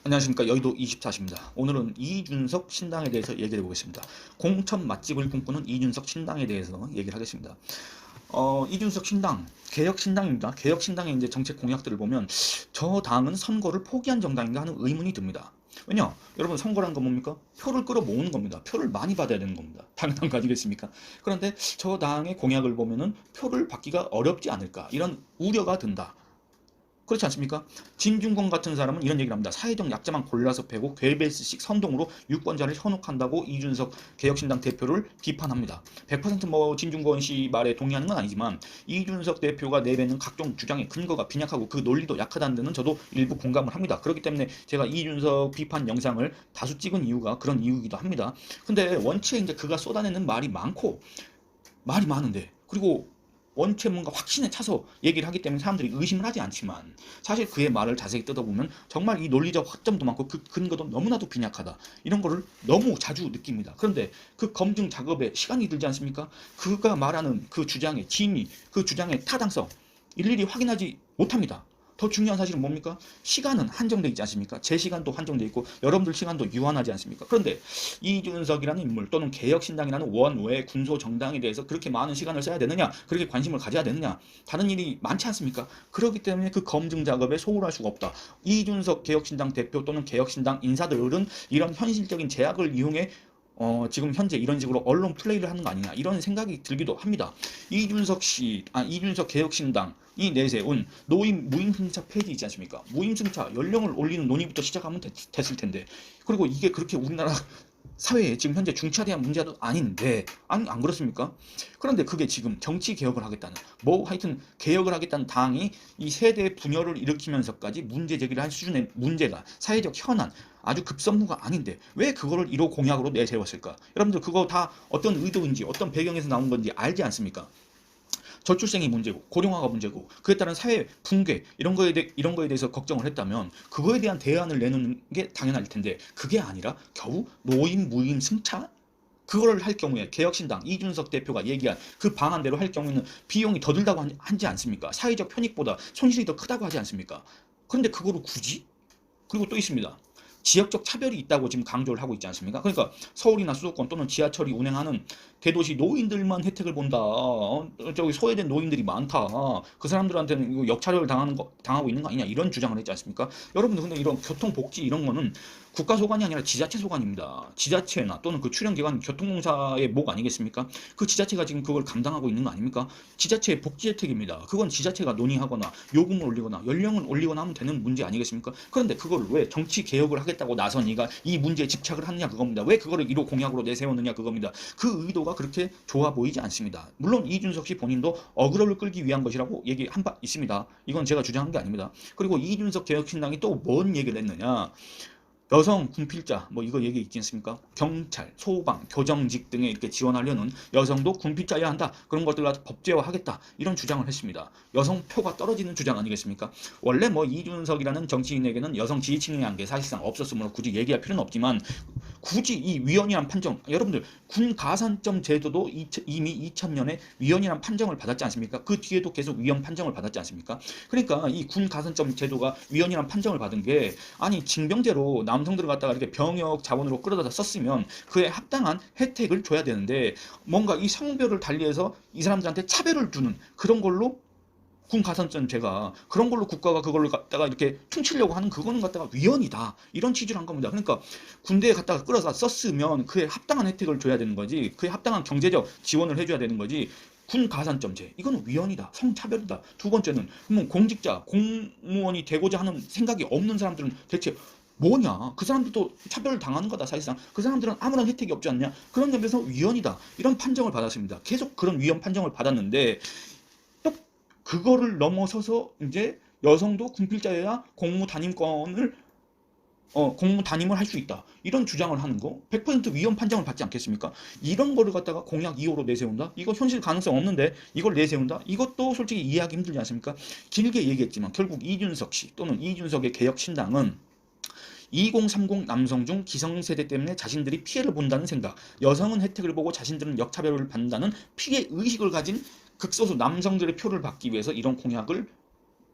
안녕하십니까. 여의도 24시입니다. 오늘은 이준석 신당에 대해서 얘기해 보겠습니다. 공천 맛집을 꿈꾸는 이준석 신당에 대해서 얘기를 하겠습니다. 이준석 신당, 개혁신당입니다. 개혁신당의 이제 정책 공약들을 보면 저 당은 선거를 포기한 정당인가 하는 의문이 듭니다. 왜냐? 여러분 선거란 건 뭡니까? 표를 끌어모으는 겁니다. 표를 많이 받아야 되는 겁니다. 당연한 거 아니겠습니까? 그런데 저 당의 공약을 보면은 표를 받기가 어렵지 않을까 이런 우려가 든다. 그렇지 않습니까? 진중권 같은 사람은 이런 얘기를 합니다. 사회적 약자만 골라서 패고 괴베스식 선동으로 유권자를 현혹한다고 이준석 개혁신당 대표를 비판합니다. 100%뭐 진중권 씨 말에 동의하는 건 아니지만 이준석 대표가 내뱉는 각종 주장의 근거가 빈약하고 그 논리도 약하다는 데는 저도 일부 공감을 합니다. 그렇기 때문에 제가 이준석 비판 영상을 다수 찍은 이유가 그런 이유이기도 합니다. 근데 원체 이제 그가 쏟아내는 말이 많고 말이 많은데 그리고 원체 뭔가 확신에 차서 얘기를 하기 때문에 사람들이 의심을 하지 않지만 사실 그의 말을 자세히 뜯어보면 정말 이 논리적 확점도 많고 그 근거도 너무나도 빈약하다 이런 거를 너무 자주 느낍니다. 그런데 그 검증 작업에 시간이 들지 않습니까? 그가 말하는 그 주장의 진위, 그 주장의 타당성 일일이 확인하지 못합니다. 더 중요한 사실은 뭡니까? 시간은 한정되어 있지 않습니까? 제 시간도 한정되어 있고 여러분들 시간도 유한하지 않습니까? 그런데 이준석이라는 인물 또는 개혁신당이라는 원외 군소정당에 대해서 그렇게 많은 시간을 써야 되느냐? 그렇게 관심을 가져야 되느냐? 다른 일이 많지 않습니까? 그렇기 때문에 그 검증 작업에 소홀할 수가 없다. 이준석 개혁신당 대표 또는 개혁신당 인사들은 이런 현실적인 제약을 이용해 지금 현재 이런 식으로 언론 플레이를 하는 거 아니냐 이런 생각이 들기도 합니다. 이준석 개혁신당이 내세운 노임 무임승차 폐지 있지 않습니까? 무임승차 연령을 올리는 논의부터 시작하면 됐을 텐데 그리고 이게 그렇게 우리나라 사회에 지금 현재 중차대한 문제도 아닌데 안 그렇습니까? 그런데 그게 지금 정치 개혁을 하겠다는 뭐 하여튼 개혁을 하겠다는 당이 이 세대 분열을 일으키면서까지 문제 제기를 할 수준의 문제가 사회적 현안 아주 급선무가 아닌데 왜 그거를 1호 공약으로 내세웠을까? 여러분들 그거 다 어떤 의도인지 어떤 배경에서 나온 건지 알지 않습니까? 저출생이 문제고 고령화가 문제고 그에 따른 사회 붕괴 이런 거에 대해서 걱정을 했다면 그거에 대한 대안을 내놓는 게 당연할 텐데 그게 아니라 겨우 노인 무임 승차 그거를 할 경우에 개혁신당 이준석 대표가 얘기한 그 방안대로 할 경우에는 비용이 더 들다고 하지 않습니까? 사회적 편익보다 손실이 더 크다고 하지 않습니까? 그런데 그거를 굳이? 그리고 또 있습니다. 지역적 차별이 있다고 지금 강조를 하고 있지 않습니까? 그러니까 서울이나 수도권 또는 지하철이 운행하는 대도시 노인들만 혜택을 본다. 저기 소외된 노인들이 많다. 그 사람들한테는 이거 역차별을 당하고 있는 거 아니냐 이런 주장을 했지 않습니까? 여러분들 근데 이런 교통복지 이런 거는 국가 소관이 아니라 지자체 소관입니다. 지자체나 또는 그 출연기관 교통공사의 목 아니겠습니까? 그 지자체가 지금 그걸 감당하고 있는 거 아닙니까? 지자체의 복지 혜택입니다. 그건 지자체가 논의하거나 요금을 올리거나 연령을 올리거나 하면 되는 문제 아니겠습니까? 그런데 그걸 왜 정치 개혁을 하겠다고 나선 이가 이 문제에 집착을 하느냐 그겁니다. 왜 그거를 1호 공약으로 내세웠느냐 그겁니다. 그 의도가 그렇게 좋아 보이지 않습니다. 물론 이준석 씨 본인도 어그로를 끌기 위한 것이라고 얘기한 바 있습니다. 이건 제가 주장한 게 아닙니다. 그리고 이준석 개혁신당이 또 뭔 얘기를 했느냐? 여성 군필자 뭐 이거 얘기 있지 않습니까? 경찰, 소방, 교정직 등에 이렇게 지원하려는 여성도 군필자여야 한다. 그런 것들을 법제화하겠다. 이런 주장을 했습니다. 여성 표가 떨어지는 주장 아니겠습니까? 원래 뭐 이준석이라는 정치인에게는 여성 지지층이라는 게 사실상 없었으므로 굳이 얘기할 필요는 없지만 굳이 이 위헌이란 판정 여러분들 군 가산점 제도도 이미 2000년에 위헌이란 판정을 받았지 않습니까? 그 뒤에도 계속 위헌 판정을 받았지 않습니까? 그러니까 이 군 가산점 제도가 위헌이란 판정을 받은 게 아니 징병제로 남성들을 갖다가 이렇게 병역 자원으로 끌어다 썼으면 그에 합당한 혜택을 줘야 되는데 뭔가 이 성별을 달리해서 이 사람들한테 차별을 주는 그런 걸로 군 가산점제가 그런 걸로 국가가 그걸로 갖다가 이렇게 퉁치려고 하는 그거는 갖다가 위헌이다 이런 취지를 한 겁니다. 그러니까 군대에 갖다가 끌어서 썼으면 그에 합당한 혜택을 줘야 되는 거지 그에 합당한 경제적 지원을 해줘야 되는 거지 군 가산점제 이거는 위헌이다 성차별이다. 두 번째는 공직자 공무원이 되고자 하는 생각이 없는 사람들은 대체 뭐냐 그 사람들도 차별을 당하는 거다 사실상 그 사람들은 아무런 혜택이 없지 않냐 그런 점에서 위헌이다 이런 판정을 받았습니다. 계속 그런 위헌 판정을 받았는데 또 그거를 넘어서서 이제 여성도 군필자여야 공무 단임을 할 수 있다 이런 주장을 하는 거 100% 위헌 판정을 받지 않겠습니까? 이런 거를 갖다가 공약 2호로 내세운다? 이거 현실 가능성 없는데 이걸 내세운다? 이것도 솔직히 이해하기 힘들지 않습니까? 길게 얘기했지만 결국 이준석 씨 또는 이준석의 개혁신당은 2030 남성 중 기성세대 때문에 자신들이 피해를 본다는 생각, 여성은 혜택을 보고 자신들은 역차별을 받는다는 피해 의식을 가진 극소수 남성들의 표를 받기 위해서 이런 공약을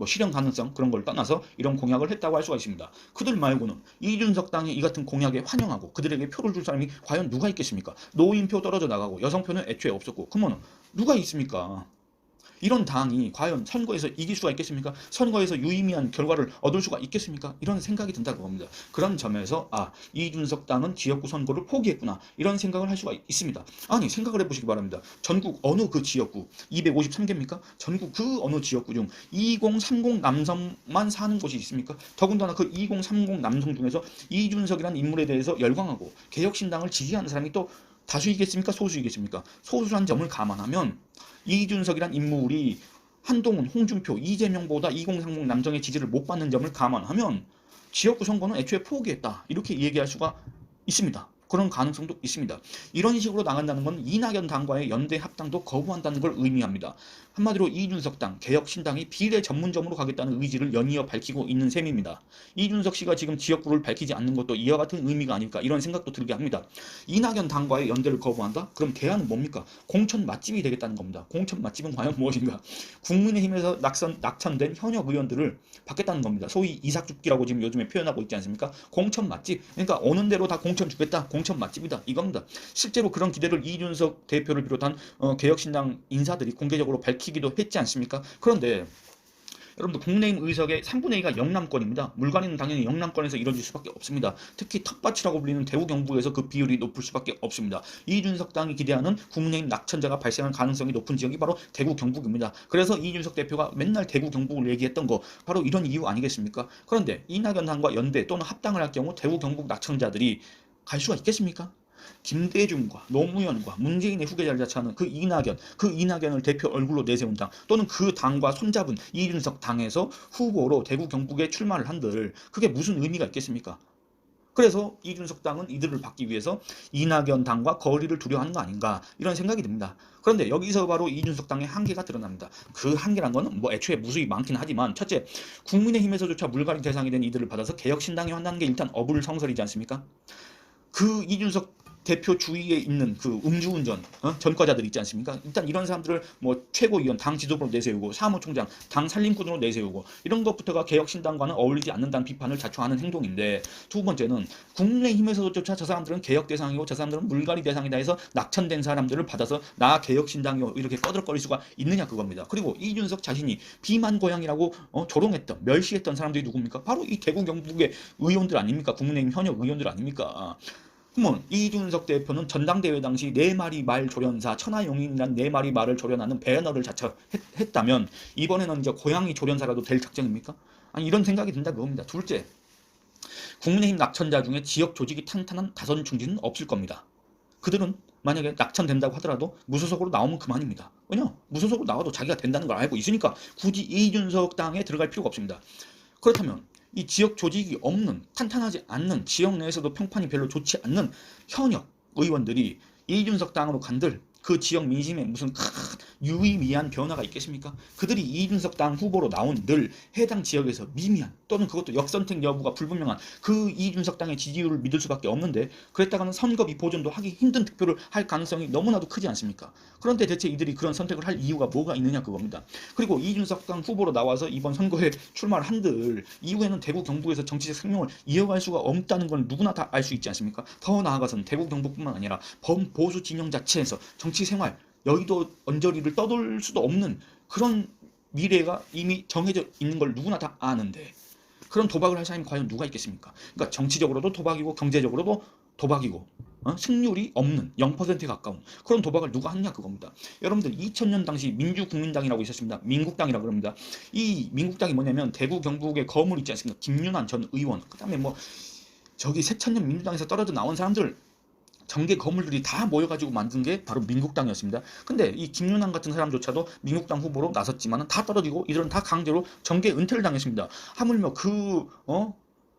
뭐 실현 가능성 그런 걸 떠나서 이런 공약을 했다고 할 수가 있습니다. 그들 말고는 이준석 당이 이 같은 공약에 환영하고 그들에게 표를 줄 사람이 과연 누가 있겠습니까? 노인표 떨어져 나가고 여성표는 애초에 없었고 그러면 누가 있습니까? 이런 당이 과연 선거에서 이길 수가 있겠습니까? 선거에서 유의미한 결과를 얻을 수가 있겠습니까? 이런 생각이 든다고 봅니다. 그런 점에서 이준석 당은 지역구 선거를 포기했구나 이런 생각을 할 수가 있습니다. 아니 생각을 해보시기 바랍니다. 전국 어느 그 지역구 253개입니까? 전국 그 어느 지역구 중 2030 남성만 사는 곳이 있습니까? 더군다나 그 2030 남성 중에서 이준석이라는 인물에 대해서 열광하고 개혁신당을 지지하는 사람이 또 다수이겠습니까? 소수이겠습니까? 소수란 점을 감안하면 이준석이란 인물이 한동훈, 홍준표, 이재명보다 2030 남성의 지지를 못 받는 점을 감안하면 지역구 선거는 애초에 포기했다 이렇게 얘기할 수가 있습니다. 그런 가능성도 있습니다. 이런 식으로 나간다는 건 이낙연 당과의 연대 합당도 거부한다는 걸 의미합니다. 한마디로 이준석 당, 개혁신당이 비례 전문점으로 가겠다는 의지를 연이어 밝히고 있는 셈입니다. 이준석 씨가 지금 지역구를 밝히지 않는 것도 이와 같은 의미가 아닐까 이런 생각도 들게 합니다. 이낙연 당과의 연대를 거부한다? 그럼 대안은 뭡니까? 공천 맛집이 되겠다는 겁니다. 공천 맛집은 과연 무엇인가? 국민의힘에서 낙천된 현역 의원들을 받겠다는 겁니다. 소위 이삭죽기라고 지금 요즘에 표현하고 있지 않습니까? 공천 맛집. 그러니까 오는 대로 다 공천 주겠다. 공천 맛집이다. 이겁니다. 실제로 그런 기대를 이준석 대표를 비롯한 개혁신당 인사들이 공개적으로 밝히기도 했지 않습니까? 그런데 여러분들 국민의힘 의석의 3분의 2가 영남권입니다. 물갈이는 당연히 영남권에서 이루어질 수밖에 없습니다. 특히 텃밭이라고 불리는 대구 경북에서 그 비율이 높을 수밖에 없습니다. 이준석 당이 기대하는 국민의힘 낙천자가 발생할 가능성이 높은 지역이 바로 대구 경북입니다. 그래서 이준석 대표가 맨날 대구 경북을 얘기했던 거 바로 이런 이유 아니겠습니까? 그런데 이낙연 당과 연대 또는 합당을 할 경우 대구 경북 낙천자들이 갈 수가 있겠습니까? 김대중과 노무현과 문재인의 후계자를 자처하는 그 이낙연을 대표 얼굴로 내세운 당 또는 그 당과 손잡은 이준석 당에서 후보로 대구 경북에 출마를 한들 그게 무슨 의미가 있겠습니까? 그래서 이준석 당은 이들을 받기 위해서 이낙연 당과 거리를 두려워하는 거 아닌가 이런 생각이 듭니다. 그런데 여기서 바로 이준석 당의 한계가 드러납니다. 그 한계란 거는 뭐 애초에 무수히 많긴 하지만 첫째, 국민의힘에서조차 물갈이 대상이 된 이들을 받아서 개혁신당이 한다는 게 일단 어불성설이지 않습니까? 그 이준석 대표 주위에 있는 그 음주운전 전과자들 있지 않습니까? 일단 이런 사람들을 뭐 최고위원 당 지도부로 내세우고 사무총장 당 살림꾼으로 내세우고 이런 것부터가 개혁신당과는 어울리지 않는다는 비판을 자초하는 행동인데, 두 번째는 국민의힘에서조차 저 사람들은 개혁 대상이고 저 사람들은 물갈이 대상이다 해서 낙천된 사람들을 받아서 나 개혁신당이요 이렇게 꺼들거릴 수가 있느냐 그겁니다. 그리고 이준석 자신이 비만고양이라고 조롱했던 멸시했던 사람들이 누굽니까? 바로 이 대구 경북의 의원들 아닙니까? 국민의힘 현역 의원들 아닙니까? 그러면 이준석 대표는 전당대회 당시 네 마리 말 조련사 천하용인이란 네 마리 말을 조련하는 배너를 자처했다면 이번에는 이제 고양이 조련사라도 될 작정입니까? 아니 이런 생각이 든다 그겁니다. 둘째, 국민의힘 낙천자 중에 지역 조직이 탄탄한 다선 중진은 없을 겁니다. 그들은 만약에 낙천된다고 하더라도 무소속으로 나오면 그만입니다. 왜냐? 무소속으로 나와도 자기가 된다는 걸 알고 있으니까 굳이 이준석 당에 들어갈 필요가 없습니다. 그렇다면 이 지역 조직이 없는, 탄탄하지 않는, 지역 내에서도 평판이 별로 좋지 않는 현역 의원들이 이준석 당으로 간들 그 지역 민심에 무슨 큰 유의미한 변화가 있겠습니까? 그들이 이준석 당 후보로 나온 늘 해당 지역에서 미미한 또는 그것도 역선택 여부가 불분명한 그 이준석 당의 지지율을 믿을 수밖에 없는데, 그랬다가는 선거비 보존도 하기 힘든 득표를 할 가능성이 너무나도 크지 않습니까? 그런데 대체 이들이 그런 선택을 할 이유가 뭐가 있느냐 그겁니다. 그리고 이준석 당 후보로 나와서 이번 선거에 출마를 한들 이후에는 대구 경북에서 정치적 생명을 이어갈 수가 없다는 건 누구나 다 알 수 있지 않습니까? 더 나아가서는 대구 경북뿐만 아니라 범보수 진영 자체에서 정치 생활, 여의도 언저리를 떠돌 수도 없는 그런 미래가 이미 정해져 있는 걸 누구나 다 아는데, 그런 도박을 할 사람이 과연 누가 있겠습니까? 그러니까 정치적으로도 도박이고 경제적으로도 도박이고 승률이 없는 0%에 가까운 그런 도박을 누가 하느냐 그겁니다. 여러분들 2000년 당시 민주국민당이라고 있었습니다. 민국당이라고 합니다. 이 민국당이 뭐냐면 대구 경북의 거물 있지 않습니까? 김윤환 전 의원, 그 다음에 뭐 저기 새천년 민주당에서 떨어져 나온 사람들 정계 거물들이 다 모여가지고 만든 게 바로 민국당이었습니다. 근데 이 김윤환 같은 사람조차도 민국당 후보로 나섰지만 다 떨어지고 이들은 다 강제로 정계 은퇴를 당했습니다. 하물며 그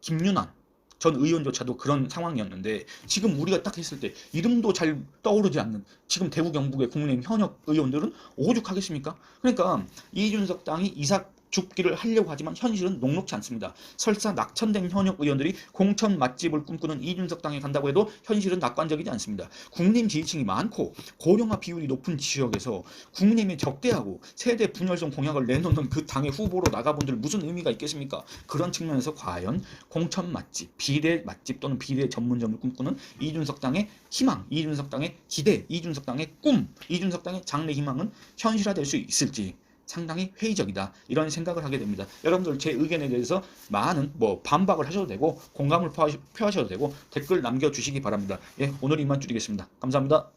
김윤환 전 의원조차도 그런 상황이었는데, 지금 우리가 딱 했을 때 이름도 잘 떠오르지 않는 지금 대구 경북의 국민의힘 현역 의원들은 오죽하겠습니까? 그러니까 이준석 당이 이삭 죽기를 하려고 하지만 현실은 녹록치 않습니다. 설사 낙천된 현역 의원들이 공천 맛집을 꿈꾸는 이준석 당에 간다고 해도 현실은 낙관적이지 않습니다. 국민 지지층이 많고 고령화 비율이 높은 지역에서 국민의힘이 적대하고 세대 분열성 공약을 내놓는 그 당의 후보로 나가본들 무슨 의미가 있겠습니까? 그런 측면에서 과연 공천 맛집, 비례 맛집 또는 비례 전문점을 꿈꾸는 이준석 당의 희망, 이준석 당의 기대, 이준석 당의 꿈, 이준석 당의 장래 희망은 현실화될 수 있을지 상당히 회의적이다, 이런 생각을 하게 됩니다. 여러분들 제 의견에 대해서 많은 반박을 하셔도 되고 공감을 표하셔도 되고 댓글 남겨주시기 바랍니다. 예, 오늘 이만 줄이겠습니다. 감사합니다.